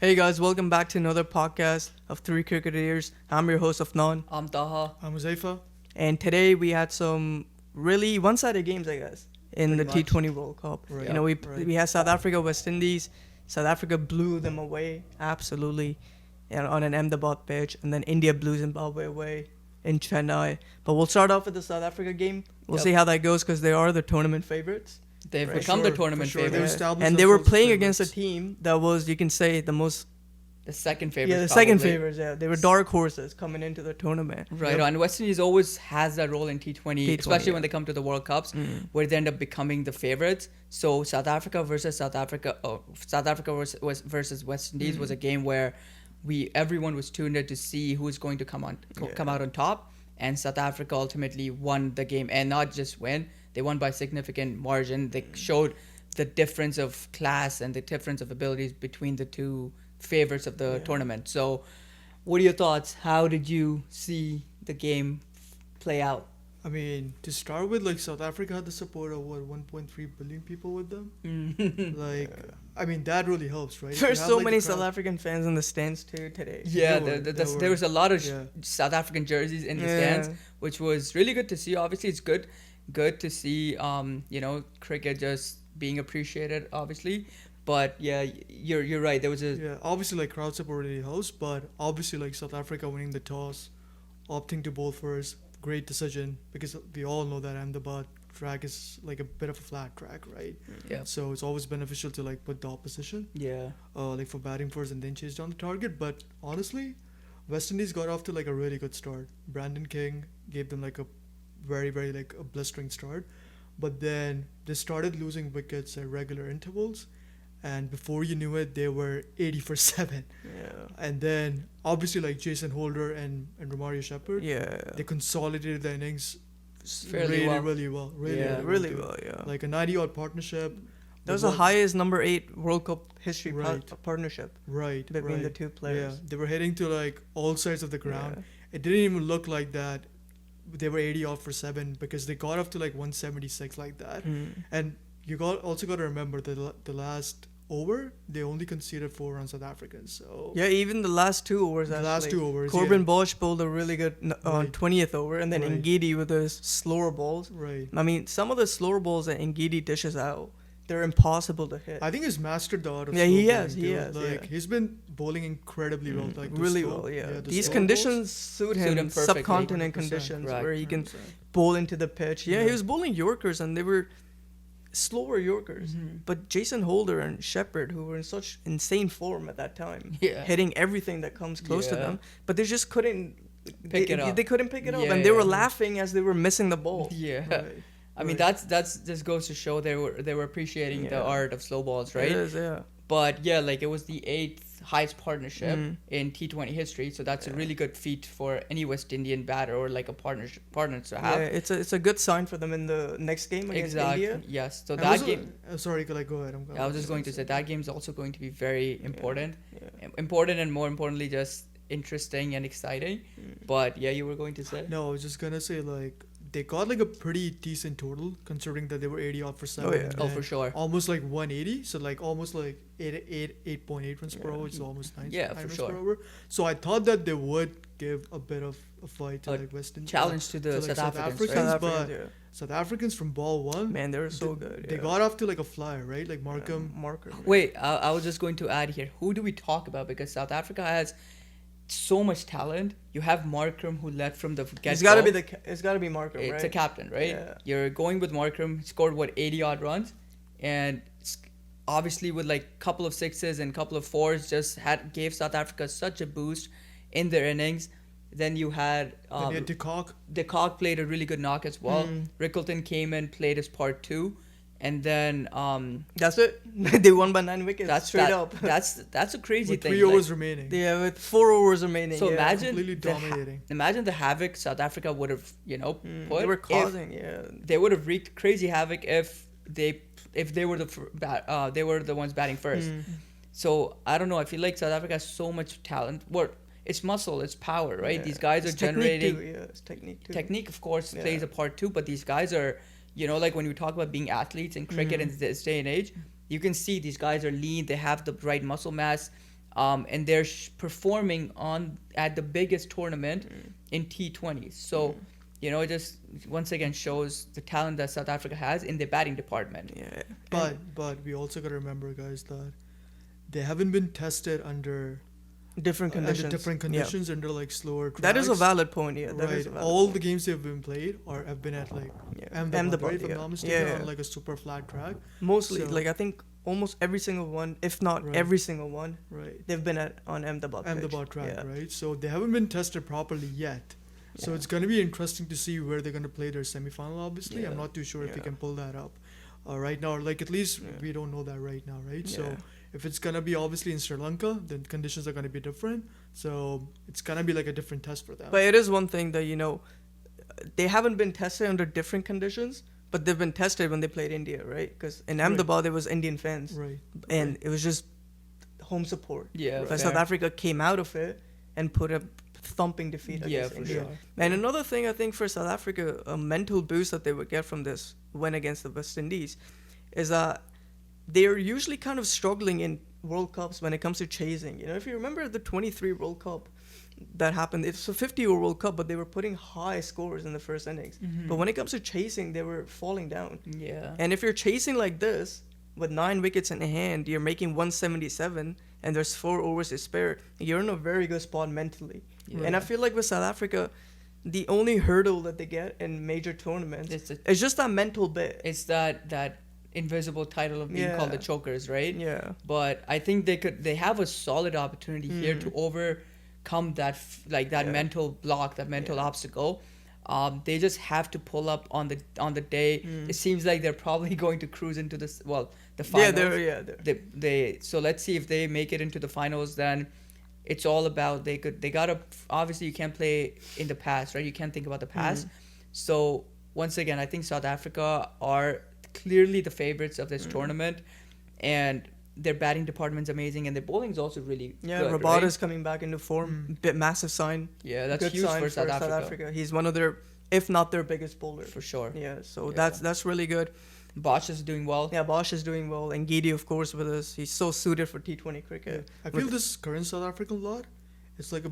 Hey guys, welcome back to another podcast of Three Cricketers. I'm your host of Non, I'm Taha. I'm Uzaifa. and today we had some really one-sided games, I guess, in the Pretty much. T20 World Cup. Right. You know, we Right. we had South Africa, West Indies. South Africa blew them away, absolutely, on an Ahmedabad pitch, and then India blew Zimbabwe away in Chennai. But we'll start off with the South Africa game. We'll Yep. see how that goes because they are the tournament favorites. They've For become sure, the tournament for sure. favorite. They've established And they were themselves as playing against a favorites. team that was, you can say, the most, The second favorite. yeah, the second probably. favorites. Yeah, they were dark horses coming into the tournament. Right, and West Indies always has that role in T20, especially yeah. when they come to the World Cups, where they end up becoming the favorites. So South Africa versus West Indies was a game where everyone was tuned in to see who's going to come out on top, and South Africa ultimately won the game, and not just win, they won by significant margin. They showed the difference of class and the difference of abilities between the two favorites of the tournament. So, what are your thoughts? How did you see the game play out? I mean, to start with, like South Africa had the support of 1.3 billion people with them. Like, I mean, that really helps, right? If you There's have, so like, many the crowd- South African fans in the stands too today. Yeah, There there was a lot of yeah. South African jerseys in the Yeah. stands, which was really good to see. Obviously, it's good to see cricket just being appreciated. Obviously, but yeah, you're right. There was a Yeah, obviously, like crowd support really helps, but obviously, like South Africa winning the toss, opting to bowl first, great decision because we all know that Ahmedabad track is like a bit of a flat track, right? yeah So it's always beneficial to like put the opposition, yeah like for batting first and then chase down the target. But honestly, West Indies got off to like a really good start. Brandon King gave them like a very, very like a blistering start, but then they started losing wickets at regular intervals, and before you knew it, they were 80 for 7. Yeah. And then obviously like Jason Holder and Romario Shepherd, Yeah. they consolidated the innings Fairly well. really well, Yeah. Really too. well, yeah. Like a 90-odd partnership. That was the highest number 8 World Cup history Right. partnership Right, between the right. two players. Yeah, they were hitting to like all sides of the ground. Yeah. It didn't even look like that. They were 80 off for 7 because they got up to like 176 like that. And you also got to remember that the last over they only conceded 4 on South Africans. So Yeah, even the last 2 overs. the actually. last 2 overs. Corbin yeah. Bosch bowled a really good on Right. 20th over, and then Right. Ngidi with his slower balls. Right. I mean, some of the slower balls that Ngidi dishes out, they're impossible to hit. I think he's mastered the art of Yeah, slow he bowling, has, he too. has, Like yeah. he's been bowling incredibly well. Like the really slow- well, yeah. the These slow conditions suit Suit him, him perfectly. subcontinent 100%, conditions, right. where he can 100%. bowl into the pitch. Yeah, he Yeah. was bowling Yorkers, and they were slower Yorkers. But Jason Holder and Shepherd, who were in such insane form at that time, Yeah. hitting everything that comes close to Yeah. them, but they just couldn't Pick it up. They couldn't pick it up, Yeah, and they were yeah. laughing as they were missing the ball. yeah. Right. I mean, Right. that's just goes to show they were appreciating the Yeah. art of slow balls, right? It is, yeah. But yeah, like it was the 8th highest partnership Mm. in T20 history, so that's a Yeah. really good feat for any West Indian batter or like a partner to Yeah, have. it's a good sign for them in the next game against Exactly. India. Yes. So And that also- game. sorry, like go ahead. I was just going to say that game's also going to be very important. Yeah. Important and more importantly, just interesting and exciting. But yeah, you were going to say. No, I was just gonna say like they got like a pretty decent total considering that they were 80 off for 7. Oh, yeah. and Oh, then for sure. Almost like 180, so like almost like 8.8 runs per Yeah. over, which is almost 9 Yeah, for runs sure. per over. So I thought that they would give a bit of a fight to A like West Indies. Challenge to the to, like, South South Africans, Africans, right? but yeah. South Africans from ball 1, Man, they were so they, good. They yeah. got off to like a flyer, right? Like Markham. Marker. Wait, I was just going to add here. Who do we talk about? Because South Africa has so much talent. You have Markram, who led from the get-go. It's got to be it's got to be Marker, right? It's a captain, right? Yeah. You're going with Markram. He scored 80 odd runs, and obviously with like couple of sixes and couple of fours, just gave South Africa such a boost in their innings. Then you had Then you had De Kock. De Kock played a really good knock as well. Rickleton came in, played his part too, and then That's it. They won by 9 wickets. that's straight that, up. That's a crazy With thing. 3 overs remaining. Yeah, with 4 overs remaining. So yeah. imagine Completely the dominating. imagine the havoc South Africa would have put. They were if- causing. Yeah. they would have wreaked crazy havoc if they were they were the ones batting first. So I don't know. I feel like South Africa has so much talent. It's muscle, it's power, right? Yeah. These guys It's are technique generating too, yeah, it's technique too. technique. Of course, Yeah. plays a part too. But these guys are, like when we talk about being athletes in cricket in this day and age, you can see these guys are lean. They have the right muscle mass. and they're performing at the biggest tournament in T20. So, it just once again shows the talent that South Africa has in their batting department. Yeah. But we also got to remember, guys, that they haven't been tested under Different conditions. different conditions under like slower tracks. That is a valid point. Yeah. That is Right. a valid All point. the games they've been played have been at like Ahmedabad, right? If I'm yeah. not mistaken, Yeah. on like a super flat track. Mostly, So- like I think almost every single one, if not Right. every single one, Right. they've been on Ahmedabad. Ahmedabad track, Yeah. right? So they haven't been tested properly yet. So Yeah. it's going to be interesting to see where they're going to play their semifinal, obviously. Yeah. I'm not too sure if they Yeah. can pull that up right now. Or like at least Yeah. we don't know that right now, right? Yeah. So if it's going to be obviously in Sri Lanka, then conditions are going to be different. So it's going to be like a different test for them. But it is one thing that, they haven't been tested under different conditions, but they've been tested when they played India, right? Because in Right. Ahmedabad, there was Indian fans. Right. And it was just home support. Yeah, But fair. South Africa came out of it and put a thumping defeat Yeah, against for India. sure. And another thing I think for South Africa, a mental boost that they would get from this win against the West Indies is that they're usually kind of struggling in World Cups when it comes to chasing. If you remember the 23 World Cup that happened, it's a 50-over World Cup, but they were putting high scores in the first innings. But when it comes to chasing, they were falling down. Yeah. And if you're chasing like this, with 9 wickets in hand, you're making 177, and there's 4 overs to spare, you're in a very good spot mentally. Yeah. And I feel like with South Africa, the only hurdle that they get in major tournaments is just that mental bit. It's that invisible title of being called the chokers, right? Yeah. But I think they have a solid opportunity here to overcome that mental block, that mental obstacle. They just have to pull up on the day. It seems like they're probably going to cruise into the finals. They're So let's see if they make it into the finals. Then it's all about they gotta, obviously you can't play in the past, right? You can't think about the past. So once again, I think South Africa are clearly the favorites of this tournament, and their batting department's amazing, and their bowling is also really good, Rabada's right? coming back into form. Bit massive sign. Yeah, that's Good huge sign for South Africa. He's one of their, if not their biggest bowler. For sure. Yeah, so Yeah. that's really good. Bosch is doing well. Yeah, Bosch is doing well, and Gidi, of course, with us. He's so suited for T20 cricket. I feel this current South African lot, it's like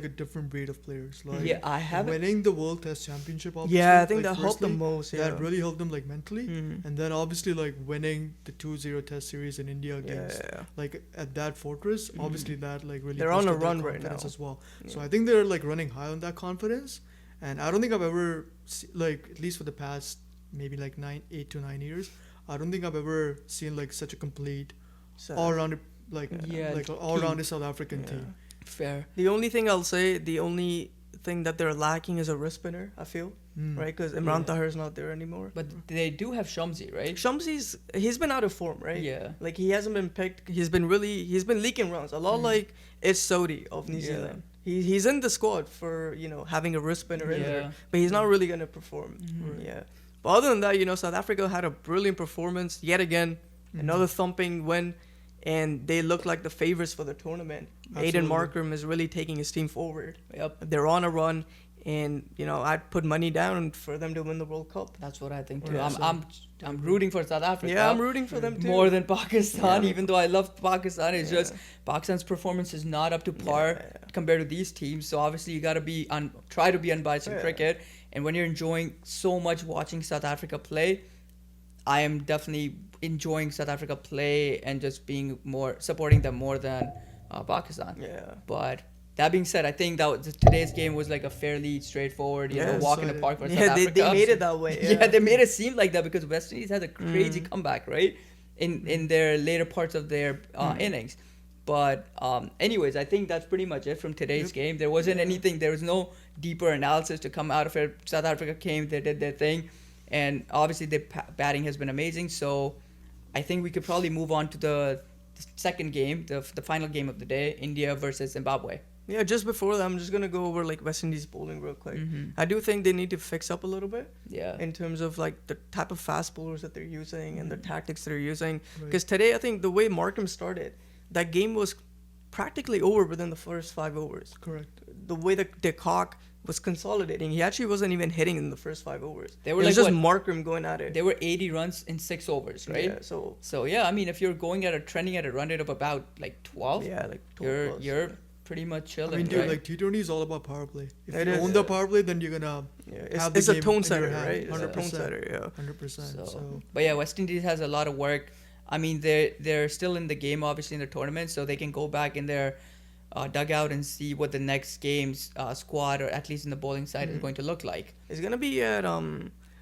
a different breed of players. Like Yeah, I haven't. winning the World Test Championship, obviously. Yeah, I think like, that helped them firstly, most. Yeah, That really helped them like mentally. Mhm. And then obviously like winning the 2-0 Test series in India against Yeah. like at that fortress, obviously that like really They're on a boosted their run right confidence now. as well. So Yeah. I think they're like running high on that confidence, and I don't think I've ever like, at least for the past maybe like 8 to 9 years, I don't think I've ever seen like such a complete So, all-rounded Yeah, like all-rounded South African yeah. team. Fair. The only thing I'll say, the only thing that they're lacking is a wrist spinner, I feel, Mm. right? Because Imran Tahir is not there anymore. But they do have Shamsi, right? Shamsi's, he's been out of form, right? Yeah. Like, he hasn't been picked. He's been leaking runs. A lot like it's Sodi of New Yeah. Zealand. He's in the squad for, having a wrist spinner in there. Yeah. But he's not really going to perform. Mhm. Yeah. But other than that, South Africa had a brilliant performance yet again. Another thumping win. And they look like the favorites for the tournament. Aiden Absolutely. Markram is really taking his team forward. Yep. They're on a run. And, I'd put money down for them to win the World Cup. That's what I think too. Yeah, I'm rooting for South Africa. Yeah, I'm rooting for them too. More than Pakistan, Yeah. even though I love Pakistan. It's Yeah. just Pakistan's performance is not up to par Yeah. compared to these teams. So obviously you got to try to be unbiased in Yeah. cricket. And when you're enjoying so much watching South Africa play, I am definitely enjoying South Africa play and just supporting them more than Pakistan. Yeah. But that being said, I think that today's game was like a fairly straightforward, Yeah, walk in the solid. park for South Yeah, Africa. they made it that way. Yeah, they made it seem like that because West Indies had a crazy comeback, right? In their later parts of their innings. But anyways, I think that's pretty much it from today's game. There wasn't anything, there was no deeper analysis to come out of it. South Africa came, they did their thing. And obviously their batting has been amazing. So I think we could probably move on to the second game, the final game of the day, India versus Zimbabwe. Yeah, just before that, I'm just going to go over West Indies bowling real quick. I do think they need to fix up a little bit Yeah. in terms of the type of fast bowlers that they're using and the tactics they're using. Right. Because today, I think the way Markham started, that game was practically over within the first 5 overs. Correct. The way that de Kock was consolidating. He actually wasn't even hitting in the first 5 overs. They were it was like just what? Markram going at it. They were 80 runs in 6 overs, right? Yeah, So yeah, I mean, if you're trending at a run rate of about like 12, yeah, like 12 plus, you're pretty much chilling. I mean, dude, right? like T20 is all about power play. If It you is, own the power play, then you're gonna yeah. have It's the a game tone in setter, your hand, right? It's a tone 100%. setter, yeah. 100%. So But yeah, West Indies has a lot of work. I mean, they're still in the game, obviously in the tournament, so they can go back in their dugout and see what the next game's squad, or at least in the bowling side, is going to look like. It's gonna be at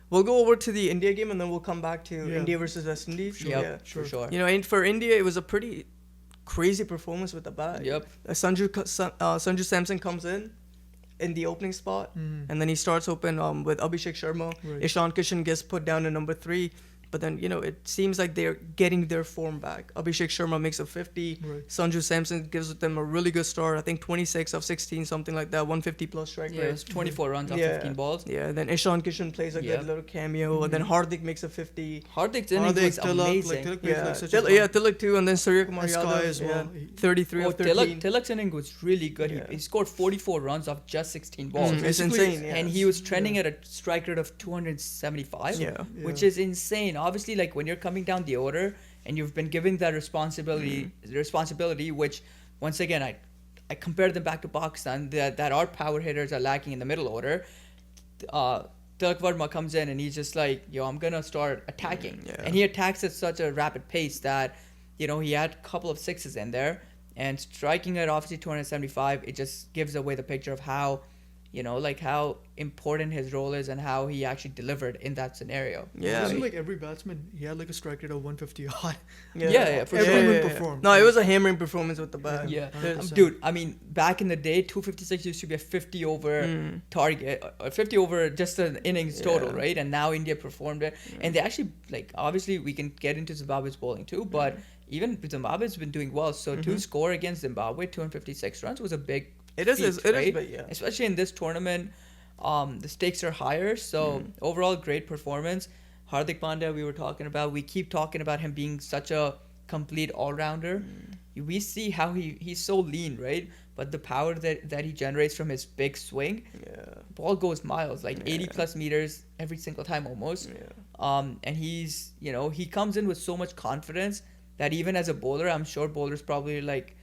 We'll go over to the India game and then we'll come back to Yeah. India versus West Indies. Yep, Yeah. for sure. You know, for India, it was a pretty crazy performance with the bat. Yep. Sanju Samson comes in the opening spot, and then he starts open with Abhishek Sharma. Right. Ishan Kishan gets put down in number 3. But then, you know, it seems like they're getting their form back. Abhishek Sharma makes a 50. Right. Sanju Samson gives them a really good start. I think 26 of 16, something like that. 150 plus strike Yeah, it rate. was 24 runs off Yeah. 15 balls. Yeah, then Ishan Kishan plays a Yep. good little cameo. And then Hardik makes a 50. Hardik's innings was amazing. Tilak plays like such a Tilak too. And then Surya Kumar And Sky Yadav. as well. Yeah, 33 Oh, of 13. Tilak's inning was really good. Yeah. He scored 44 runs off just 16 balls. It's basically- insane. Yeah. And he was trending at a strike rate of 275, Yeah. which Yeah. is insane. Obviously, like when you're coming down the order and you've been given that responsibility, which once again I compare them back to Pakistan, that our power hitters are lacking in the middle order. Tilak Verma comes in and he's just like, yo, I'm gonna start attacking, Yeah. and he attacks at such a rapid pace that, you know, he had a couple of sixes in there, and striking at obviously 275, it just gives away the picture of how, you know, like how important his role is and how he actually delivered in that scenario. Yeah. Wasn't like every batsman, he had like a strike rate of 150 odd. Yeah, for Everyone sure. performed. No, it was a hammering performance with the bat. Yeah, 100%. dude. I mean, back in the day, 256 used to be a 50 over target, 50 over just an innings total, Yeah. right? And now India performed it, and they actually, like, obviously we can get into Zimbabwe's bowling too, but even Zimbabwe's been doing well. So to score against Zimbabwe 256 runs was a big. It is, feat, it right? is, but yeah. Especially in this tournament, the stakes are higher. So overall, great performance. Hardik Pandya, we were talking about. We keep talking about him being such a complete all-rounder. We see how he's so lean, right? But the power that he generates from his big swing, ball goes miles, like 80 plus meters every single time almost. And he's, you know, he comes in with so much confidence that even as a bowler, I'm sure bowlers probably like,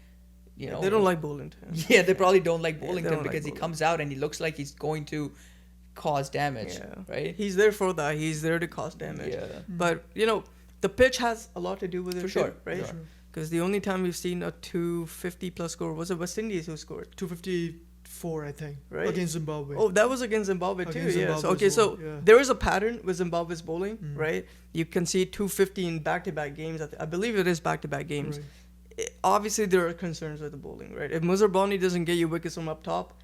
you know, They don't like bowling. yeah, they probably don't like they Bowlington don't like because he bowling. comes out and he looks like he's going to cause damage, right? He's there for that. He's there to cause damage. Yeah. But, you know, the pitch has a lot to do with it For too, sure, right? for sure. Because the only time we've seen a 250 plus score was it West Indies who scored. 254, I think, Right. against Zimbabwe. Oh, that was against Zimbabwe too. Against Yeah. Zimbabwe So as okay, well, so yeah. there is a pattern with Zimbabwe's bowling, right? You can see 250 in back-to-back games. I believe it is back-to-back games. Right. Obviously, there are concerns with the bowling, right? If Muzarbani doesn't get you wickets from up top,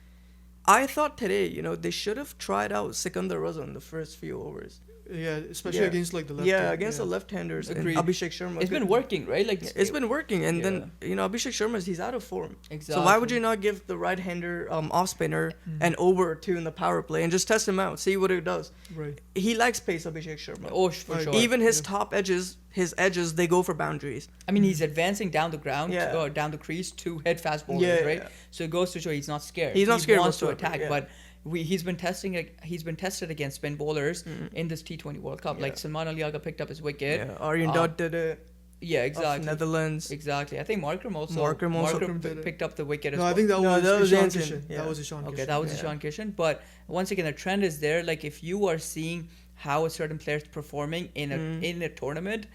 I thought today, you know, they should have tried out Sikandar Raza in the first few overs. Yeah, especially Yeah. against like the left. Yeah, against the left-handers and Agreed. Abhishek Sharma. It's been working, right? Like It's been working, and then you know Abhishek Sharma he's out of form. So why would Exactly. you not give the right-hander off spinner an over or two in the power play and just test him out, see what it does? Right. He likes pace, Abhishek Sharma. Oh, for Right. sure. Even his Yeah. top edges, his edges, they go for boundaries. I mean, he's advancing down the ground, Yeah. or down the crease to hit fast bowlers, Yeah, right? yeah. So it goes to show he's not scared. He's not scared He wants to whatsoever, attack, yeah. but he's been tested against spin bowlers in this T20 World Cup. Like Yeah. Salman Ali Agha picked up his wicket. Yeah, Aryan Dutt did it. Yeah, Of exactly. Netherlands. Exactly. I think Markram also. Markram also did it. picked up the wicket as No, well. I think that No, was that was Ishan Jansen, Kishan. yeah. That was Ishan Okay, Kishan. that was Yeah. Ishan Kishan. But once again, the trend is there. Like if you are seeing how a certain player is performing in a tournament,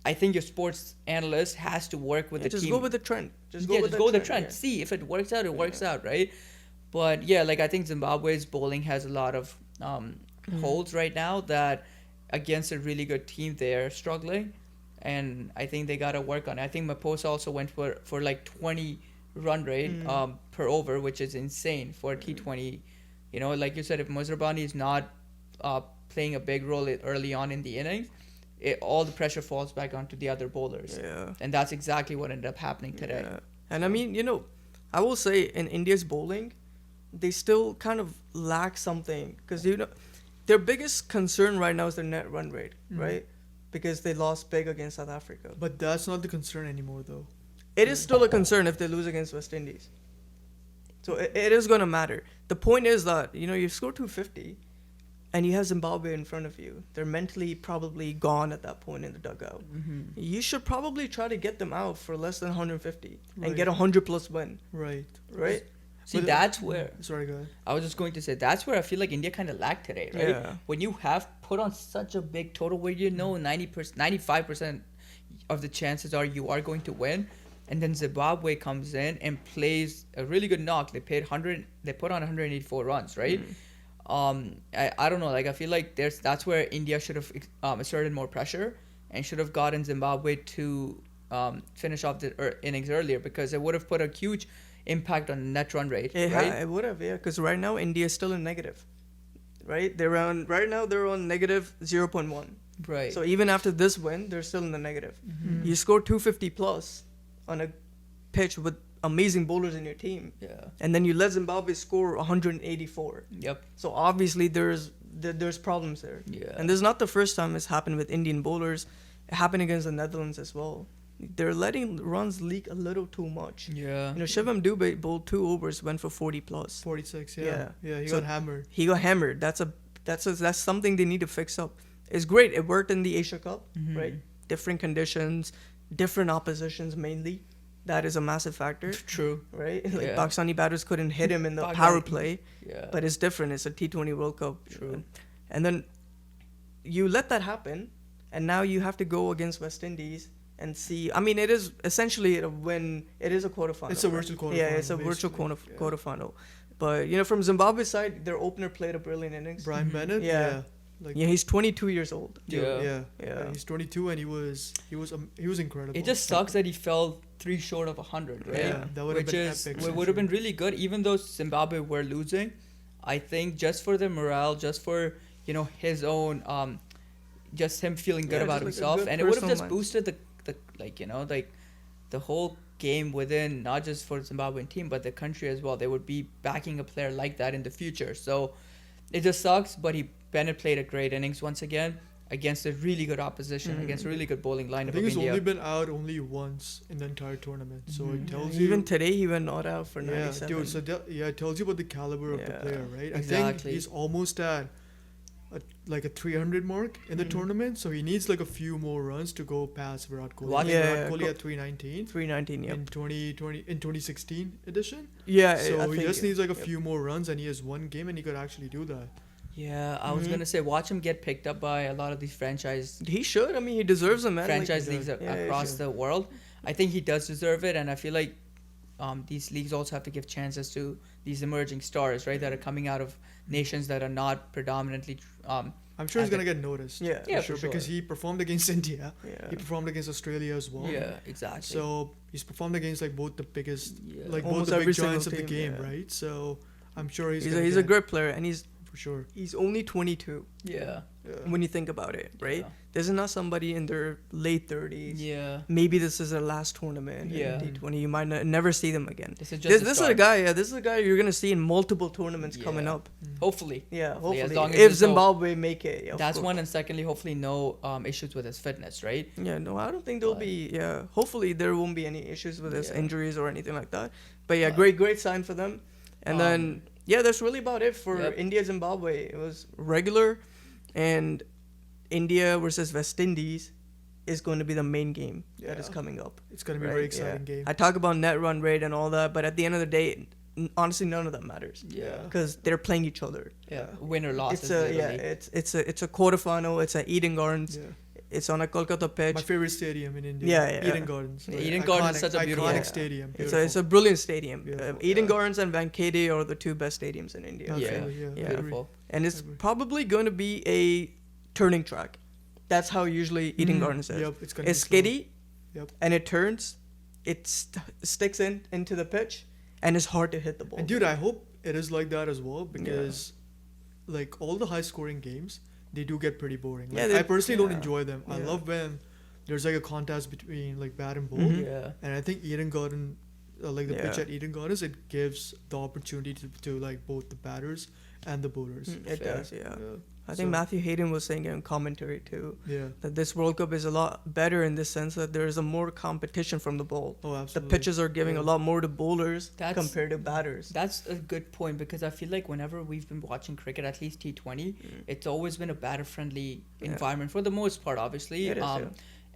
I think your sports analyst has to work with the Just team. go with the trend. Just go Yeah, with just go with the trend. yeah. See if it works out. It works out, right? But yeah, like I think Zimbabwe's bowling has a lot of holes right now that against a really good team they're struggling, and I think they gotta work on it. I think Maposa also went for like 20 run rate per over, which is insane for a T20. You know, like you said, if Muzarbani is not playing a big role early on in the innings, all the pressure falls back onto the other bowlers. Yeah. And that's exactly what ended up happening today. Yeah. And I mean, you know, I will say in India's bowling, they still kind of lack something because you know their biggest concern right now is their net run rate, right? Because they lost big against South Africa. But that's not the concern anymore, though. It is still a concern if they lose against West Indies. So it is going to matter. The point is that, you score 250 and you have Zimbabwe in front of you. They're mentally probably gone at that point in the dugout. You should probably try to get them out for less than 150 and get a 100+ win. Right. See, But, that's where Sorry, go ahead. I was just going to say that's where I feel like India kind of lagged today, right? Yeah. When you have put on such a big total where 95% of the chances are you are going to win, and then Zimbabwe comes in and plays a really good knock. They put on 184 runs, right? I don't know, like I feel like that's where India should have asserted more pressure and should have gotten Zimbabwe to finish off the innings earlier, because it would have put a huge impact on net run rate, right? It would have, yeah, because right now India is still in negative, right? Right now they're on negative 0.1. Right. So even after this win, they're still in the negative. You score 250 plus on a pitch with amazing bowlers in your team, and then you let Zimbabwe score 184. Yep. So obviously there's problems there. Yeah. And this is not the first time it's happened with Indian bowlers. It happened against the Netherlands as well. They're letting runs leak a little too much. Yeah. Shivam Dubey bowled 2 overs, went for 40 plus. 46, yeah. He So got hammered. He got hammered. That's something they need to fix up. It's great. It worked in the Asia Cup, right? Different conditions, different oppositions mainly. That is a massive factor. True. Right? Like Pakistani batters couldn't hit him in the power play. Yeah. But it's different. It's a T20 World Cup. True. And then you let that happen, and now you have to go against West Indies and see. I mean, it is essentially a win. It is a quarterfinal. It's a virtual quarterfinal. Yeah, it's a virtual quarterfinal. But, from Zimbabwe's side, their opener played a brilliant innings. Brian Bennett? Yeah. He's 22 years old. Yeah. He's 22 and he was incredible. It just sucks that he fell 3 short of 100, right? Yeah, that would have been epic. It would have been really good, even though Zimbabwe were losing. I think just for their morale, just for his own, just him feeling good about himself, and it would have just boosted the whole game within, not just for the Zimbabwean team but the country as well. They would be backing a player like that in the future. So it just sucks, but Bennett played a great innings once again against a really good opposition, against a really good bowling lineup of India. I think he's only been out once in the entire tournament, so it tells you. Even today, he went not out for 97. Yeah, dude. So it tells you about the caliber of the player, right? Exactly. I think he's almost at a 300 mark in the tournament, so he needs like a few more runs to go past Virat Kohli. Virat Kohli at 319. 319, yeah. In 2016 edition. Yeah, so he just needs like a few more runs, and he has one game, and he could actually do that. Yeah, I was gonna say, watch him get picked up by a lot of these franchise. He should. I mean, he deserves them, man. Franchise leagues across the world. I think he does deserve it, and I feel like these leagues also have to give chances to these emerging stars, right? That are coming out of nations that are not predominantly. I'm sure he's gonna get noticed. Yeah, for sure, because he performed against India. Yeah. He performed against Australia as well. Yeah, exactly. So he's performed against like both the biggest, like almost both the every big single giants of the team, game, right? So I'm sure he's a great player, and he's for sure. He's only 22. Yeah. When you think about it, right? This is not somebody in their late 30s. Yeah. Maybe this is their last tournament in T20. You might never see them again. This is just this is a guy. This is a guy you're gonna see in multiple tournaments coming up. Hopefully. Yeah, hopefully. As long as if Zimbabwe make it. That's one, and secondly, hopefully no issues with his fitness, right? Yeah, no, I don't think there'll be. Yeah, hopefully there won't be any issues with his injuries or anything like that. But yeah, great sign for them. And then that's really about it for India Zimbabwe. It was regular, and India versus West Indies is going to be the main game that is coming up. It's going to be a very exciting game. I talk about net run rate and all that, but at the end of the day, honestly, none of that matters. Yeah, because they're playing each other. Yeah, win or loss. It's a quarterfinal. It's at Eden Gardens. Yeah. It's on a Kolkata pitch. My favorite stadium in India. Eden Gardens. Yeah, Eden Gardens is such a beautiful stadium. It's a brilliant stadium. Eden Gardens and Wankhede are the 2 best stadiums in India. Yeah. Beautiful. And it's probably going to be a turning track. That's how usually Eden Gardens is. Yep, it's skiddy, and it turns. It sticks into the pitch, and it's hard to hit the ball. And dude, I hope it is like that as well, because like all the high-scoring games, they do get pretty boring. Like, I personally don't enjoy them. I love when there's like a contest between like bat and ball. And I think Eden Garden, the pitch at Eden Gardens, it gives the opportunity to like both the batters and the bowlers. It does, I think Matthew Hayden was saying it in commentary too. Yeah. That this World Cup is a lot better in the sense that there is a more competition from the ball. Oh, The absolutely. pitches are giving a lot more to bowlers compared to batters. That's a good point, because I feel like whenever we've been watching cricket, at least T20, it's always been a batter-friendly environment for the most part, obviously. It is,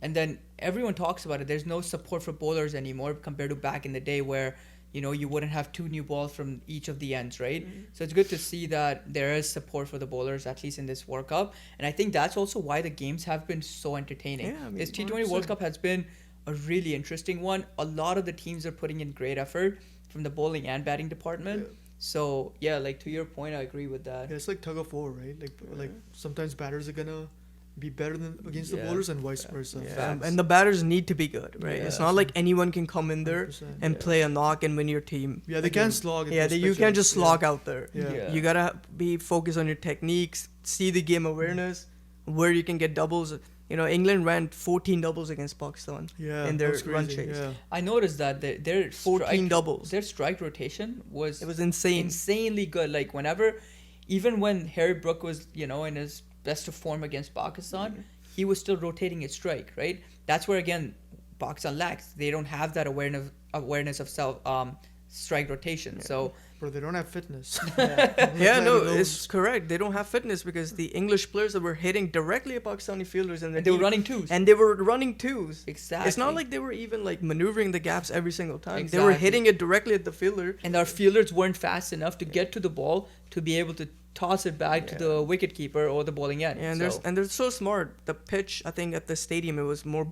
And then everyone talks about it. There's no support for bowlers anymore compared to back in the day where, you know, you wouldn't have two new balls from each of the ends, right? So it's good to see that there is support for the bowlers, at least in this World Cup. And I think that's also why the games have been so entertaining. Yeah, I mean, this T20 World 100%. Cup has been a really interesting one. A lot of the teams are putting in great effort from the bowling and batting department. Yeah. So, yeah, like to your point, I agree with that. Yeah, it's like tug of war, right? Like sometimes batters are gonna be better than against the Yeah. bowlers and vice versa. Yeah, and the batters need to be good, right? Yeah. It's not like anyone can come in there 100%. and play a knock and win your team. Yeah, they can't slog. in Yeah, those you can't pitches. just slog out there. Yeah. Yeah. You gotta be focused on your techniques, see the game awareness, where you can get doubles. You know, England ran 14 doubles against Pakistan Yeah, in that their was run crazy, chase. Yeah. I noticed that their 14 doubles. their strike rotation was It was insane. insanely good. Like whenever, even when Harry Brook was, you know, in his best of form against Pakistan, he was still rotating his strike, right? That's where again Pakistan lacks. They don't have that awareness of self strike rotation. So Bro, they don't have fitness. Yeah, no, Let alone- it's correct. They don't have fitness because the English players that were hitting directly at Pakistani fielders and they were running twos. and they were running twos. Exactly. It's not like they were even like maneuvering the gaps every single time. They were Exactly. hitting it directly at the fielder. And our fielders weren't fast enough to get to the ball to be able to toss it back to the wicket keeper or the bowling end. And they're so smart. The pitch, I think, at the stadium it was more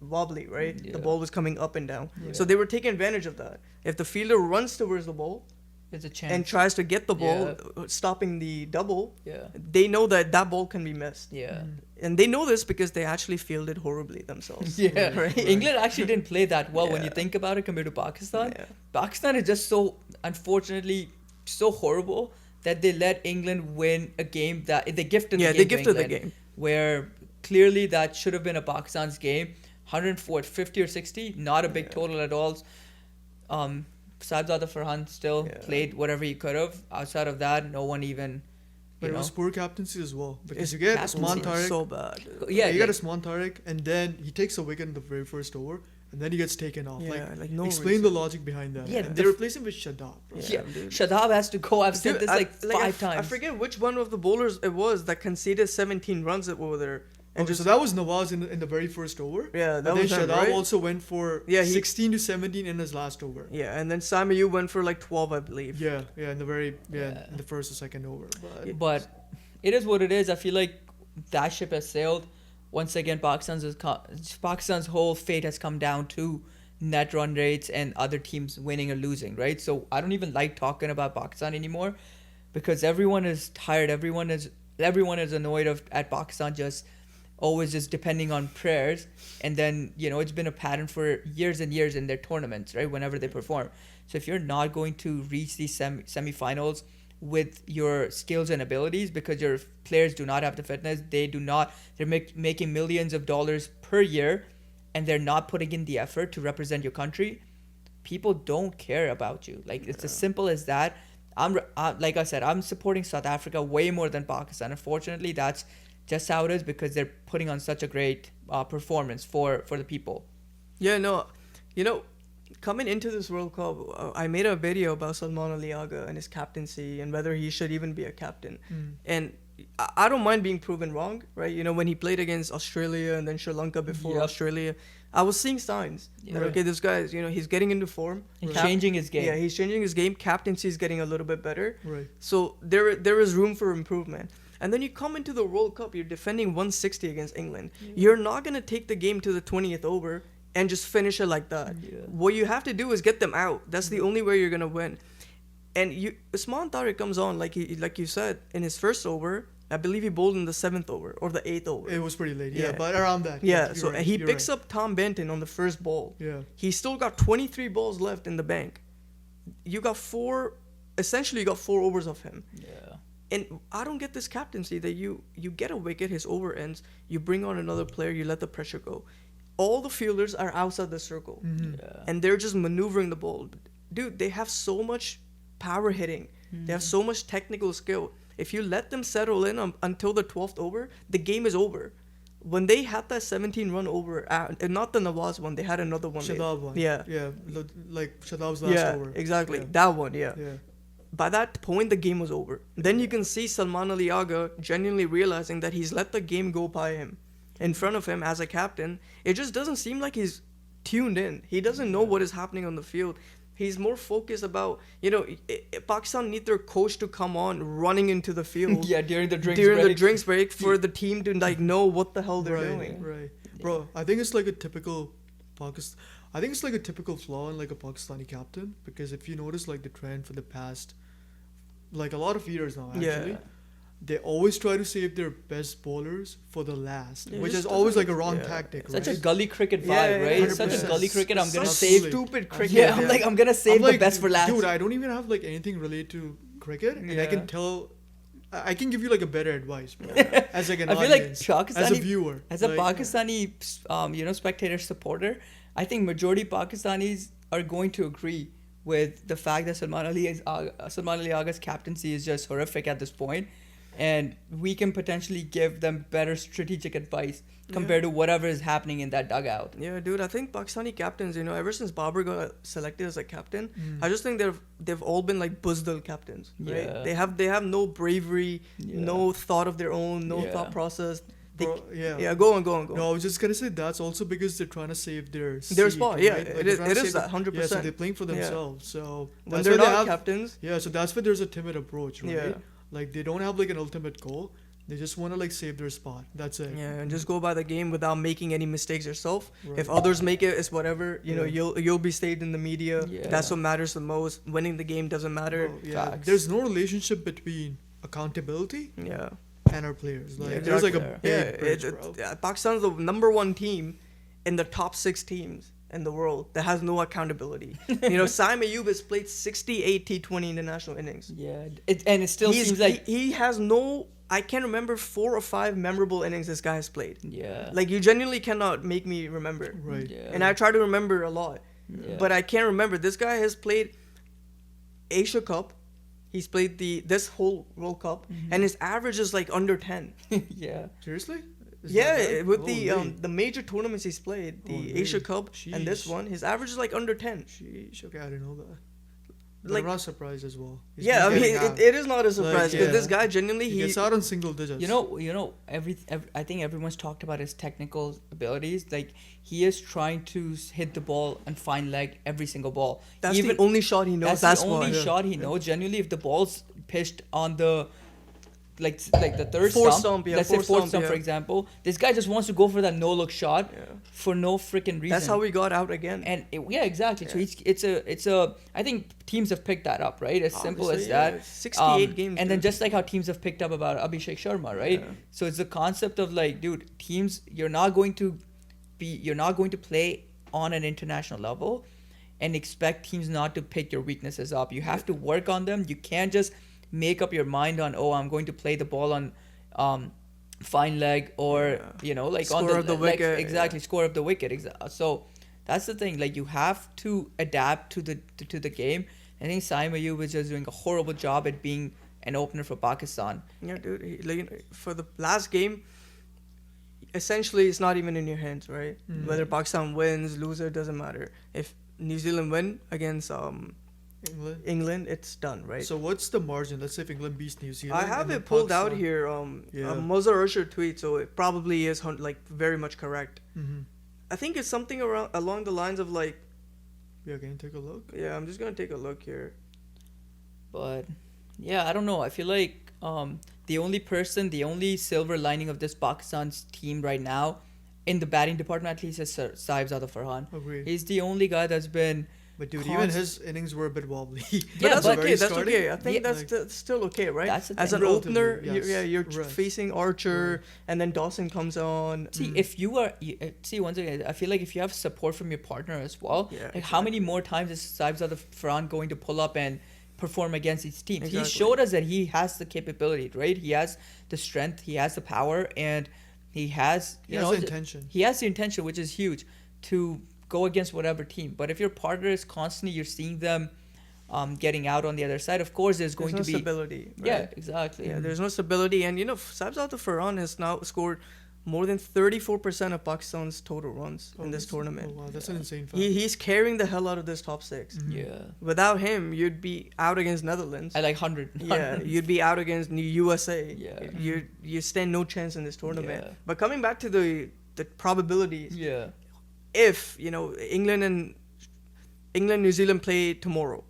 wobbly, right? Yeah. The ball was coming up and down, Yeah. so they were taking advantage of that. If the fielder runs towards the ball There's a chance. and tries to get the ball, stopping the double, yeah. they know that that ball can be missed, Yeah. and they know this because they actually fielded horribly themselves. Yeah, Right. England actually didn't play that well when you Yeah. think about it compared to Pakistan. Yeah. Pakistan is just so, unfortunately, so horrible that they let England win a game that they gifted. Yeah, the they game to gifted the England, game. where clearly that should have been a Pakistan's game. 150 or 60, not a big total at all. Saibzada Farhan still played whatever he could have. Outside of that, no one even. But You it know, was poor captaincy as well because It's you get captaincy Usman was Tariq. so bad. yeah, you get like- Usman Tariq, and then he takes a wicket in the very first over, and then he gets taken off. Yeah, like no explain reason. the logic behind that. Yeah, they replace him with Shadab. Bro. yeah, dude. Shadab has to go. I've said Dude, this like five times. I forget which one of the bowlers it was that conceded 17 runs over there. And Okay, so that was Nawaz in the very first over. Yeah, that But then was him, Shadab right? also went for Yeah, he- 16 to 17 in his last over. Yeah, and then Simon Yu went for like 12, I believe. Yeah, in the very Yeah. in the first or second over. But But it is what it is. I feel like that ship has sailed. Once again, Pakistan's whole fate has come down to net run rates and other teams winning or losing, right? So I don't even like talking about Pakistan anymore because everyone is tired. Everyone is annoyed at Pakistan always just depending on prayers. And then, you know, it's been a pattern for years and years in their tournaments, right? Whenever they perform. So if you're not going to reach these semifinals with your skills and abilities because your players do not have the fitness, they're making millions of dollars per year and they're not putting in the effort to represent your country, people don't care about you. Like, it's as simple as that. Like I said, I'm supporting South Africa way more than Pakistan. Unfortunately, that's just how it is because they're putting on such a great performance for the people. Yeah, no, you know, coming into this World Cup, I made a video about Salman Ali Agha and his captaincy and whether he should even be a captain. And I don't mind being proven wrong, right? You know, when he played against Australia and then Sri Lanka before Yep. Australia, I was seeing signs that, okay, this guy is, you know, he's getting into form. He's changing his game. Yeah, he's changing his game. Captaincy is getting a little bit better. right. So there is room for improvement. And then you come into the World Cup, you're defending 160 against England. You're not going to take the game to the 20th over and just finish it like that. Yeah. What you have to do is get them out. That's the only way you're going to win. And Usman Tariq comes on, like you said, in his first over. I believe he bowled in the 7th over or the 8th over. It was pretty late. Yeah, Yeah. but around that. Yeah, you're so right, he you're picks right. up Tom Benton on the first ball. Yeah. He still got 23 balls left in the bank. You got essentially you got 4 overs of him. Yeah. And I don't get this captaincy that you get a wicket, his over ends, you bring on another player, you let the pressure go. All the fielders are outside the circle. Yeah. And they're just maneuvering the ball. Dude, they have so much power hitting. They have so much technical skill. if you let them settle in until the 12th over, the game is over. When they had that 17-run over, not the Nawaz one, they had another one. Shadab one. Yeah. Yeah, like Shadab's last over. Exactly. Yeah. That one, yeah. Yeah. By that point, the game was over. Then you can see Salman Ali Agha genuinely realizing that he's let the game go by him. In front of him as a captain, it just doesn't seem like he's tuned in. He doesn't know what is happening on the field. He's more focused about, Pakistan need their coach to come on running into the field. Yeah, during the drinks break for the team to know what the hell they're doing. Right. Bro, I think it's like a typical I think it's like a typical flaw in like a Pakistani captain, because if you notice like the trend for the past like a lot of years now actually, they always try to save their best bowlers for the last, which is always like a wrong tactic, right? Such a gully cricket vibe, right? 100%. Such a gully cricket. I'm gonna Such save stupid cricket. Yeah, I'm gonna save the best for last. Dude, I don't even have like anything related to cricket, and I can tell. I can give you like a better advice, bro. As like an I feel like audience, Pakistani, as a viewer, as a Pakistani, spectator supporter, I think majority Pakistanis are going to agree with the fact that Salman Ali Agha's captaincy is just horrific at this point, and we can potentially give them better strategic advice compared to whatever is happening in that dugout. Yeah, dude, I think Pakistani captains, ever since Babar got selected as a captain, I just think they've all been like Buzdil captains, right? Yeah. They have no bravery, no thought of their own, no thought process. Go on. No, I was just gonna say that's also because they're trying to save their spot. Right? Yeah, like it is that 100%. Yeah, so they're playing for themselves. So when they're not captains, so that's why there's a timid approach, right? Yeah. Like they don't have like an ultimate goal. They just want to like save their spot. That's it. Yeah, and just go by the game without making any mistakes yourself. Right. If others make it, it's whatever. You'll be stayed in the media. Yeah. That's what matters the most. Winning the game doesn't matter. Bro, yeah. Facts. There's no relationship between accountability and our players. Like there's like a big bridge, bro. Pakistan's the number one team in the top 6 teams in the world that has no accountability. Saim Ayub has played 68 T20 international innings. Yeah, it still seems like he has no. I can't remember 4 or 5 memorable innings this guy has played. Yeah. Like, you genuinely cannot make me remember. Right. Yeah. And I try to remember a lot. Yeah. But I can't remember. This guy has played Asia Cup. He's played this whole World Cup. And his average is like under 10. Yeah. Seriously? With the major tournaments he's played, the Asia Cup and this one, his average is like under 10. Sheesh, okay, I didn't know that. But Like, I'm not surprised as well. It is not a surprise because this guy genuinely he gets out on single digits. I think everyone's talked about his technical abilities. Like, he is trying to hit the ball and find leg every single ball. That's the only shot he knows. That's the only shot he knows. Genuinely, if the ball's pitched on the like the third stump, let's say fourth stump, for example, this guy just wants to go for that no-look shot for no freaking reason. That's how we got out again. And exactly. So it's a. I think teams have picked that up, right? As simple as that. 68 games. And then just like how teams have picked up about Abhishek Sharma, right? Yeah. So it's the concept of like, dude, teams, you're not going to play on an international level and expect teams not to pick your weaknesses up. You have to work on them. You can't just make up your mind on, I'm going to play the ball on fine leg or like score on the of the wicket. Exactly, score of the wicket. So that's the thing. Like, you have to adapt to the game. I think Saim Ayub was just doing a horrible job at being an opener for Pakistan. Yeah, dude. For the last game, essentially it's not even in your hands, right? Whether Pakistan wins, loses, doesn't matter. If New Zealand win against England, it's done, right? So what's the margin? Let's say if England beats New Zealand. I have it pulled out here. Muzzer Ursher tweet, so it probably is very much correct. I think it's something along the lines of like. Yeah, can you take a look? Yeah, I'm just gonna take a look here. But yeah, I don't know. I feel like the only silver lining of this Pakistan's team right now, in the batting department at least, is Saibzada Farhan. Agreed. He's the only guy that's been. But dude, even his innings were a bit wobbly. But that's okay. That's okay. I think that's still okay, right? As an opener, you're facing Archer, and then Dawson comes on. See, if you are, once again, I feel like if you have support from your partner as well, how many more times is Saibzada Farhan going to pull up and perform against these teams? Exactly. He showed us that he has the capability, right? He has the strength, he has the power, and he has the intention. He has the intention, which is huge, to go against whatever team. But if your partner is constantly, you're seeing them getting out on the other side. Of course, there's going no to be stability. Right? yeah, exactly. Yeah, there's no stability, and Sabzat Farhan has now scored more than 34% of Pakistan's total runs in this tournament. Oh wow, that's an insane fact. He's carrying the hell out of this top 6. Mhm. Yeah, Without him, you'd be out against Netherlands. I like 100. Yeah, you'd be out against USA. Yeah. You stand no chance in this tournament. Yeah. But coming back to the probabilities, Yeah, if England, New Zealand play tomorrow,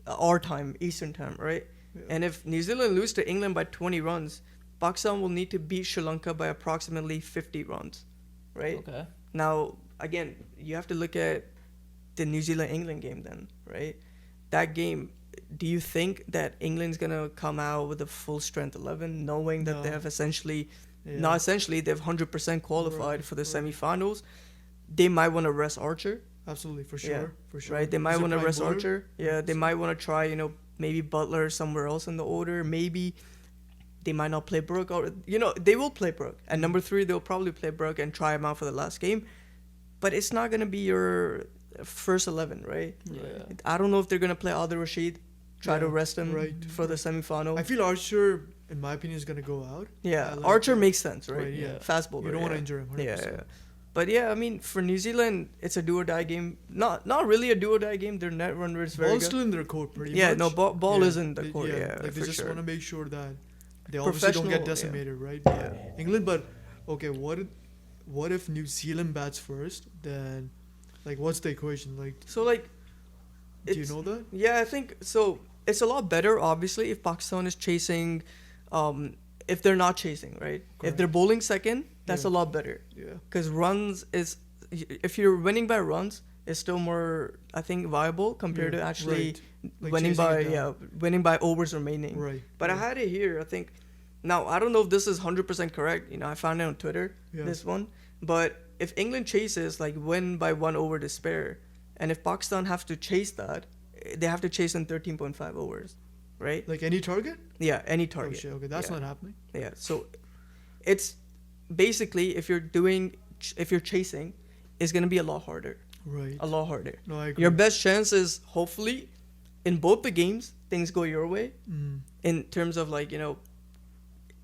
our time, Eastern time, right? Yeah. And if New Zealand lose to England by 20 runs, Pakistan will need to beat Sri Lanka by approximately 50 runs, right? okay. Now, again, you have to look at the New Zealand-England game then, right? That game, do you think that England's going to come out with a full strength 11, knowing that they No. have essentially, Yeah. not essentially, they've 100% qualified Right, for the right. semifinals? They might want to rest Archer, Absolutely, for Yeah. sure, for sure. right? They might He's a want to prime rest bowler. Archer. Yeah, they might want to try, maybe Butler somewhere else in the order. Maybe they might not play Brooke, or they will play Brooke. And number 3, they'll probably play Brooke and try him out for the last game. But it's not gonna be your first 11, right? Yeah. I don't know if they're gonna play Adil Rashid, try to Yeah, rest him right, for the semifinal. I feel Archer, in my opinion, is gonna go out. Yeah, I like Archer that. makes sense, right? Right, yeah. Fast bowler. You don't want to yeah. injure him. 100%. Yeah. But yeah, I mean, for New Zealand, it's a do or die game. Not really a do or die game. Their net run rate is very Ball's good. still in their court, pretty Yeah, much. no, ball Yeah, is in the they- court. Yeah, like they for just sure. want to make sure that they obviously don't get Professional, yeah. decimated, right? Yeah. England, but okay, what if New Zealand bats first? Then, like, what's the equation? Like, So like, do you it's- know that? Yeah, I think so. It's a lot better, obviously, if Pakistan is chasing, if they're not chasing, right? If Correct. they're bowling second, that's Yeah. a lot better. Yeah. Because runs is, if you're winning by runs, it's still more, I think, viable compared Yeah, to actually right. Like winning chasing by it down. winning by overs remaining. Right. But I right. had it here. I think now I don't know if this is 100% correct. I found it on Twitter. Yeah. This one, but if England chases like win by 1 over to spare, and if Pakistan have to chase that, they have to chase in 13.5 overs, right? Like any target? Yeah, any Oh target. shit. Okay, that's yeah. not happening. Yeah, so it's basically if you're chasing, it's gonna be a lot harder. Right. A lot harder. No, I agree. Your best chance is hopefully in both the games things go your way Mm, in terms of like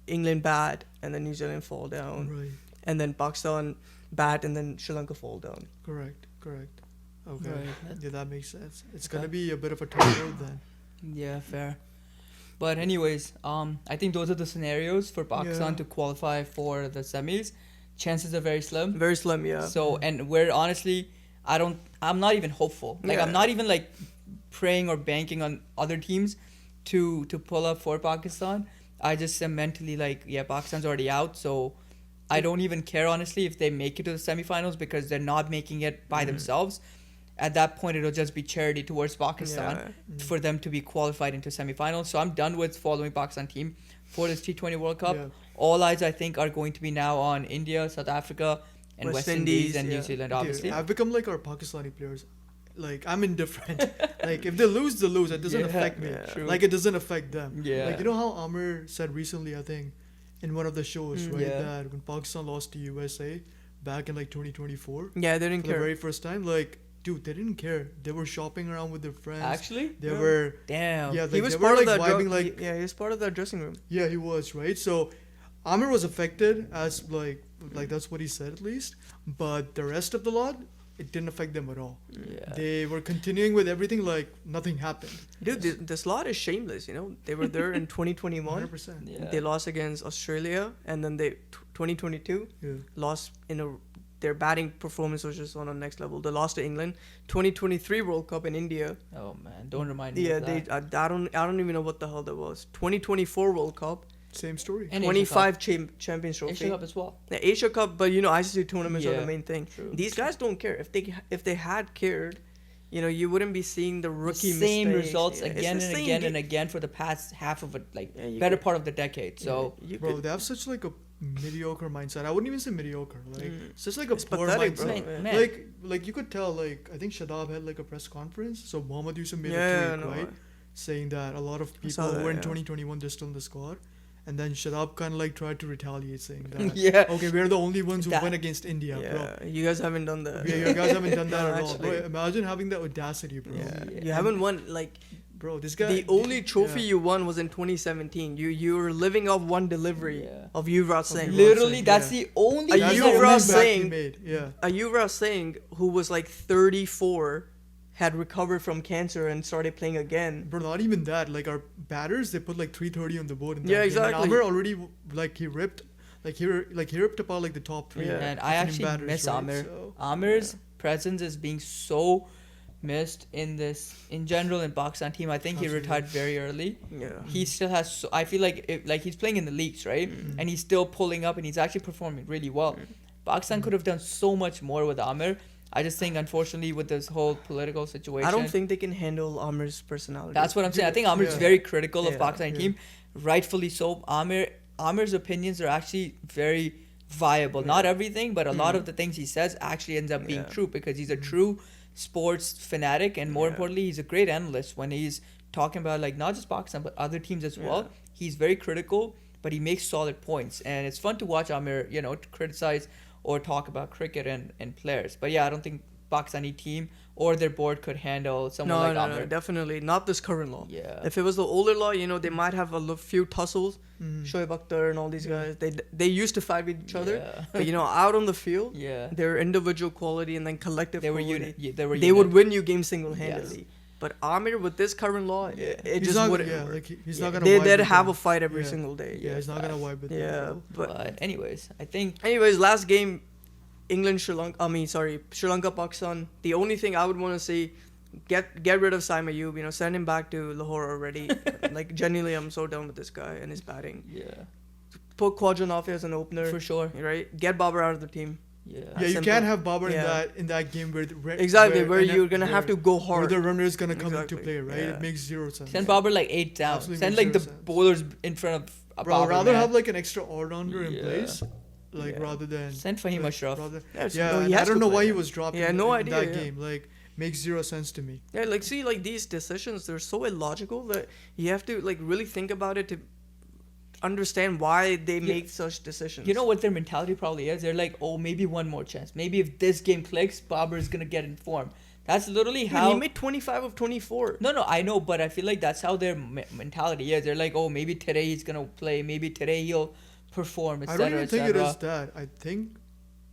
England bat and then New Zealand fall down, right. and then Pakistan bat and then Sri Lanka fall down. Correct. Correct. Okay. Right. Yeah, that makes sense. It's Okay. gonna be a bit of a tough road then. Yeah, fair. But anyways, I think those are the scenarios for Pakistan Yeah. to qualify for the semis. Chances are very slim. Very slim, yeah. So, and we're honestly, I'm not even hopeful. Like, Yeah. I'm not even like praying or banking on other teams to pull up for Pakistan. I just am mentally like, yeah, Pakistan's already out. So I don't even care, honestly, if they make it to the semifinals because they're not making it by themselves. At that point, it'll just be charity towards Pakistan Yeah. for them to be qualified into semifinals. So I'm done with following Pakistan team for this T20 World Cup. Yeah. All eyes, I think, are going to be now on India, South Africa, and West Indies and New yeah. Zealand, Dude, obviously. I've become like our Pakistani players. Like, I'm indifferent. Like, if they lose, they lose. It doesn't Yeah, affect me. yeah. True. Like, it doesn't affect them. Yeah. Like, you know how Amir said recently, I think, in one of the shows, right, Yeah. that when Pakistan lost to USA back in like 2024, Yeah, they didn't for the care. very first time, like, dude, they didn't care. They were shopping around with their friends. Actually? They Yeah. were, Damn. yeah, like, He was they part were, of like, that. vibing, like, He was part of that dressing room. yeah, he was, right? So Amir was affected as like that's what he said at least. But the rest of the lot, it didn't affect them at all. Yeah. They were continuing with everything like nothing happened. Dude, this lot is shameless. They were there in 2021. 100%. Yeah. They lost against Australia, and then 2022 Yeah. lost their batting performance was just on a next level. They lost to England. 2023 World Cup in India. Oh man, don't remind me. Yeah, of that. I don't even know what the hell that was. 2024 World Cup. Same story. And 25 Champions Trophy. Asia Cup as well. The Asia Cup, but ICC tournaments are Yeah, the main thing. true. These guys don't care. If they had cared, you wouldn't be seeing the rookie Same mistakes. results Yeah, it's again the and same again game. and again for the past half of it, like Yeah, you better could- part of the decade. So Yeah, you Bro, could- they have such like a mediocre mindset. I wouldn't even say mediocre. Like it's just like a It's poor pathetic, mindset. bro. Man. Like you could tell. Like I think Shadab had like a press conference. So Mohammad Yusuf made Yeah, a tweet, no, right, saying that a lot of I saw people who that, were in yeah. 2021 they're still in the squad, And then Shadab kind of like tried to retaliate, saying that, Yeah. okay, we're the only ones who That- win against India, bro. Yeah, you guys haven't done that. Yeah, you guys haven't done that No, at all, bro. actually. Imagine having the audacity, bro. Yeah. Yeah. You haven't won like Bro, this guy. the only trophy yeah. you won was in 2017. You were living off one delivery Yeah. of Yuvraj Singh. Yuvraj Literally, Singh, that's yeah. the only. Are That's you the only Yuvraj impact he Singh- made. Yeah. Yuvraj Singh, who was like 34, had recovered from cancer and started playing again. Bro, not even that. Like our batters, they put like 330 on the board. In that Yeah, game. exactly. And Amir already like he ripped apart like the top three. Yeah. And I Indian actually batters, miss right? Amir. So- Amir's presence is being so missed in general in Pakistan team. I think he Absolutely. retired very early. Yeah. He still has. I feel like he's playing in the leagues, right? Mm-hmm. And he's still pulling up, and he's actually performing really well. Pakistan could have done so much more with Amir. I just think, unfortunately, with this whole political situation, I don't think they can handle Amir's personality. that's what I'm saying. I think Amir's Yeah. very critical of Yeah, Pakistan yeah. team, rightfully so. Amir's opinions are actually very viable. Not everything, but a lot of the things he says actually ends up being Yeah. true because he's a true sports fanatic, and more Yeah. importantly, he's a great analyst when he's talking about like not just Pakistan but other teams as well. Yeah. He's very critical, but he makes solid points, and it's fun to watch Amir, to criticize or talk about cricket and players. But yeah, I don't think Pakistani team or their board could handle someone no, like no, Amir. no, definitely not this current law. Yeah. If it was the older law, they might have a few tussles. Mhm. Shoaib Akhtar and all these guys, they used to fight with each other, Yeah. but out on the field, Yeah. their individual quality and then collective They were quality, unit. Yeah, they were. they would unit. win you games single-handedly. But Amir, with this current law, it He's just not, wouldn't yeah, work. like he's Yeah. not gonna. They'd vibe with have them. a fight every Yeah. single day. Yeah, he's not gonna vibe with them, Yeah, bro. but anyways, I think anyways, last game, England, Sri Lanka, Pakistan. The only thing I would want to see, get rid of Saim Ayub. Send him back to Lahore already. Like genuinely, I'm so done with this guy and his batting. yeah, Put Quadran off as an opener, for sure. right? Get Babar out of the team. Yeah. Yeah, you simple. can't have Babar Yeah. in that game where Exactly, where and you're gonna have to go where hard. the runner is gonna come into Exactly, play, right? yeah. It makes zero sense. Send Babar like 8 down. Absolutely Send makes like the zero sense. bowlers in front of Bro, I'd Babar, rather man. have like an extra all-rounder in Yeah. place, like Yeah. rather than Send Fahim like, Ashraf. rather- Yeah, so Yeah, no, he and I has don't to know play, why he yeah. was dropped Yeah, in, no in idea, that yeah. game. Like, makes zero sense to me. Yeah, like see, like these decisions, they're so illogical that you have to like really think about it to understand why they make such decisions. You know what their mentality probably is? They're like, oh, maybe one more chance. Maybe if this game clicks, Babar is gonna get informed. That's literally Dude, how. he made 25 of 24. No, I know, but I feel like that's how their mentality is. They're like, oh, maybe today he's gonna play. Maybe today he'll perform, I etc. don't even think it is that.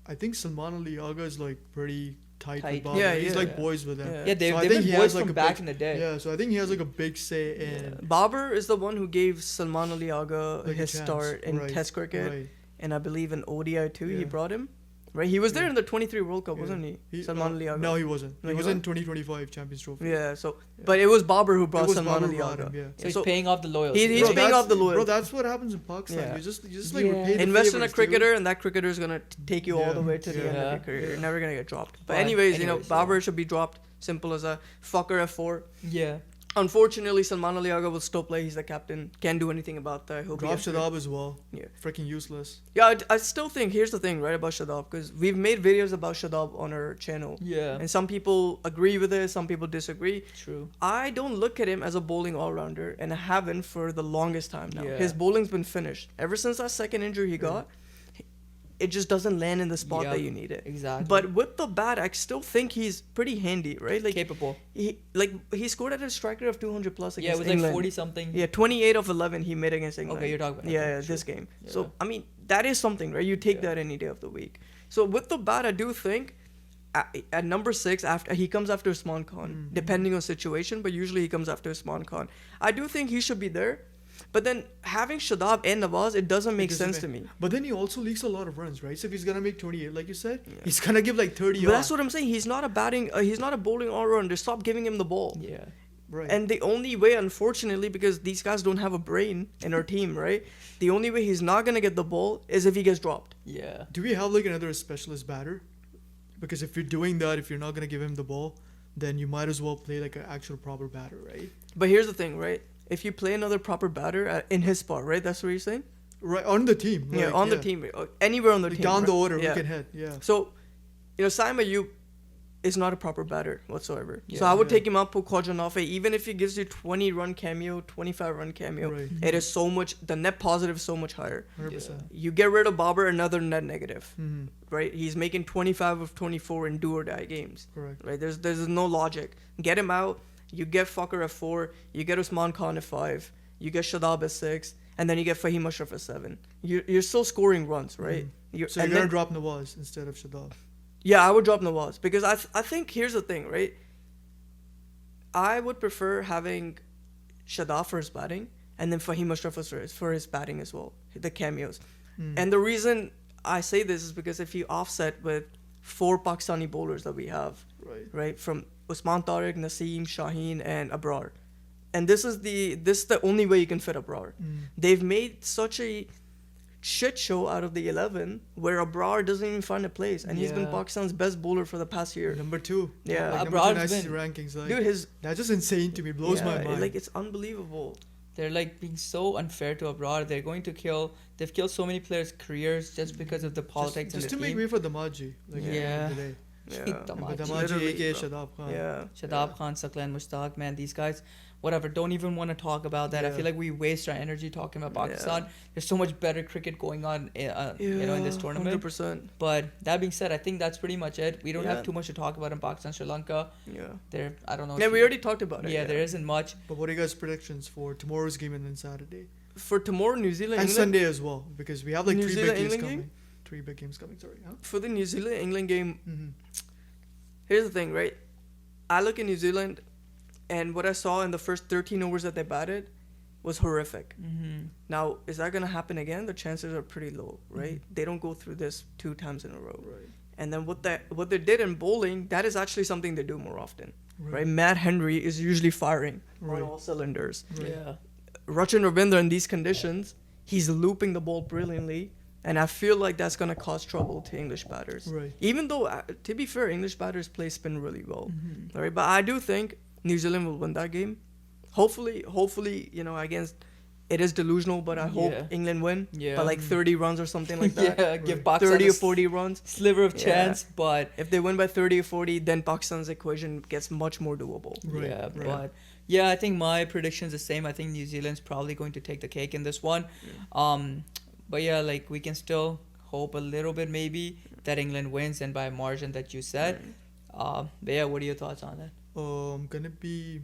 I think Salman Ali Agha is like pretty tight Tight. with Babar. Yeah, He's yeah. like boys with him. Yeah. Yeah, they've So I been think he boys has, like, from a back big- in the day. Yeah, so I think he has like a big say in Babar is the one who gave Salman Ali Agha like, a his chance. start in Right, Test cricket, right. and I believe in ODI too. He Yeah. brought him, right? He was there Yeah. in the 23 World Cup, Yeah. wasn't he? He- Salman Ali Agha. No, he wasn't. No, He he was wasn't? in 2025 Champions Trophy. Yeah. So, but it was Babar who brought It was Salman Babar Ali brought Agha. him, yeah. So he's So- paying off the loyalty. He's Bro, paying that's- off the loyalty. Bro, that's what happens in Pakistan. Yeah. You just like Yeah. repay the Invest in a favors, dude. cricketer, and that cricketer is gonna take you all the Yeah. way to the end of Yeah. your career. You're never gonna get dropped. But But anyways, anyways, Babar yeah. should be dropped. Simple as a fucker F4. Yeah. Unfortunately, Salman Ali Agha will still play. He's the captain. Can't do anything about that. He'll Drop be F3. Shadab as well. Yeah. Freaking useless. Yeah, I still think here's the thing, right, about Shadab, because we've made videos about Shadab on our channel, Yeah. and some people agree with it, some people disagree. True. I don't look at him as a bowling all-rounder, and I haven't for the longest time now. Yeah. His bowling's been finished ever since that second injury he got. It just doesn't land in the spot Yep. that you need it. Exactly. But with the bat, I still think he's pretty handy, right? Like capable. he scored at a strike rate of 200 plus Yeah, against it was like England. 40 something. Yeah, 28 of 11 he made against England. Okay, you're talking about yeah, okay, this true. game. Yeah. So I mean, that is something, right? You take Yeah. that any day of the week. So with the bat, I do think at number 6, after he comes after Usman Khan, depending on situation, but usually he comes after Usman Khan. I do think he should be there. But then having Shadab and Nawaz, it doesn't make sense to me. But then he also leaks a lot of runs, right? So if he's gonna make 28, like you said, he's gonna give like 30. But that's what I'm saying. He's not a bowling all-rounder. Stop giving him the ball. Yeah. Right. And the only way, unfortunately, because these guys don't have a brain in our team, right? The only way he's not gonna get the ball is if he gets dropped. Yeah. Do we have like another specialist batter? Because if you're doing that, if you're not gonna give him the ball, then you might as well play like an actual proper batter, right? But here's the thing, right? If you play another proper batter in his spot, right? That's what you're saying? Right on the team. Yeah, like, on the team. Anywhere on the Like team. down the right? order, Yeah. we can hit. Yeah. So, Saim Ayub is not a proper batter whatsoever. So Yeah. I would Yeah. take him up, put Quadranafe, even if he gives you 20-run cameo, 25-run cameo. Right. It is so much. The net positive is so much higher. 100%. You get rid of Babar, another net negative, Mm-hmm. right? He's making 25 of 24 in do or die games, Correct. right? There's no logic. Get him out. You get Fakhr at 4. You get Usman Khan at 5. You get Shadab at 6, and then you get Fahim Ashraf at 7. You're still scoring runs, right? So you're gonna drop Nawaz instead of Shadab. Yeah, I would drop Nawaz because I think here's the thing, right? I would prefer having Shadab for his batting and then Fahim Ashraf for his batting as well, the cameos. And the reason I say this is because if you offset with 4 Pakistani bowlers that we have, right, from Usman Tariq, Naseem, Shaheen, and Abrar, and this is the only way you can fit Abrar. They've made such a shit show out of the 11 where Abrar doesn't even find a place, and he's been Yeah. Pakistan's best bowler for the past year. Number 2. Yeah. Like, Abrar's number 2 in ICC been- rankings. Like, Dude, that's just insane to me. Blows my mind. like it's unbelievable. They're like being so unfair to abroad. They're going to kill. They've killed so many players' careers just because of the politics just in to the make team. way for Damaji. Like, at the end of the day. Yeah. Damaji. Damaji, Literally, aka bro. Shadab Khan. Yeah. Shadab Khan, Saklan, Mushtaq, man, these guys, whatever, don't even want to talk about that. I Yeah. feel like we waste our energy talking about Pakistan. There's so much better cricket going on, in this tournament. 100%. But that being said, I think that's pretty much it. We don't Yeah. have too much to talk about in Pakistan, Sri Lanka. Yeah. I don't know. Yeah, we already talked about it. Yeah, there isn't much. But what are you guys' predictions for tomorrow's game and then Saturday? For tomorrow, New Zealand, And England. Sunday as well, because we have like New 3 Zealand, big games England coming. 3 big games coming, sorry. Huh? For the New Zealand England game, Mm-hmm. here's the thing, right? I look at New Zealand, and what I saw in the first 13 overs that they batted was horrific. Mm-hmm. Now, is that going to happen again? The chances are pretty low, right? They don't go through this 2 times in a row. Right. And then what they did in bowling, that is actually something they do more often, right? Matt Henry is usually firing Right. on all cylinders. Right. Yeah. Rachin Ravindra in these conditions, he's looping the ball brilliantly, and I feel like that's going to cause trouble to English batters. Right. Even though, to be fair, English batters play spin really well, Mm-hmm. right? But I do think New Zealand will win that game. Hopefully, against it is delusional, but I hope Yeah. England win Yeah. by like 30 runs or something like that. Yeah, give Pakistan 30 a or 40 runs. sliver of Yeah. chance, but If they win by 30 or 40, then Pakistan's equation gets much more doable. Right, yeah, right. but yeah, I think my prediction's the same. I think New Zealand's probably going to take the cake in this one. But yeah, like we can still hope a little bit maybe that England wins and by a margin that you said. But yeah, what are your thoughts on that? I'm gonna be.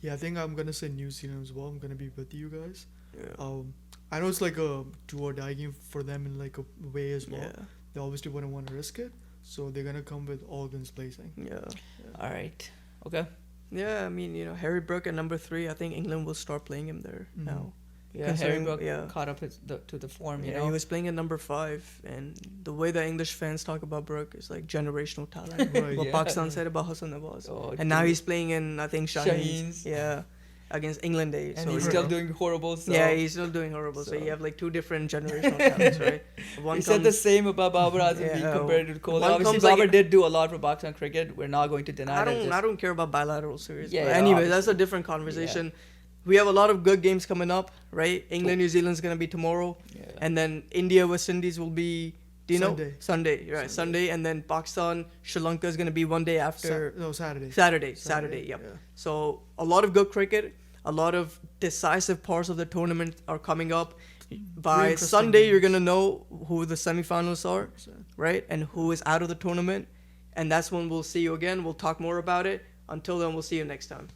Yeah, I think I'm gonna say New Zealand as well. I'm gonna be with you guys. Yeah. I know it's like a do or die game for them in like a way as well. Yeah. They obviously wouldn't want to risk it, so they're gonna come with all guns blazing. Yeah. All right. Okay. Yeah, I mean, Harry Brook at number 3, I think England will start playing him there Mhm. now. Yeah, Harry Considering- Brook yeah. caught up to the form, you Yeah, know. he was playing at number 5, and the way the English fans talk about Brook is like generational talent. Right. What Yeah. Pakistan said about Hassan Nawaz. Oh, And now dude. he's playing in, I think, Shaheen's. Shaheen's. Yeah, against England Day. And so he's you still know. doing horrible. So Yeah, he's still doing horrible. So, so- you have like 2 different generational talents, right? One he said the same about Babar Azam being Yeah, compared to Kohli. one Obviously, comes like- Babar did do a lot for Pakistan cricket. We're not going to deny that. I don't care about bilateral series. Yeah, but yeah, anyway, that's obviously. a different conversation. We have a lot of good games coming up, right? England, New Zealand's gonna be tomorrow, Yeah. and then India, West Indies will be. Do you Sunday. know? Sunday, right? Sunday, and then Pakistan, Sri Lanka is gonna be one day after. Saturday. Saturday. Yep. Yeah. So a lot of good cricket, a lot of decisive parts of the tournament are coming up. By interesting Sunday, you're games. gonna know who the semifinals are, right? And who is out of the tournament, and that's when we'll see you again. We'll talk more about it. Until then, we'll see you next time.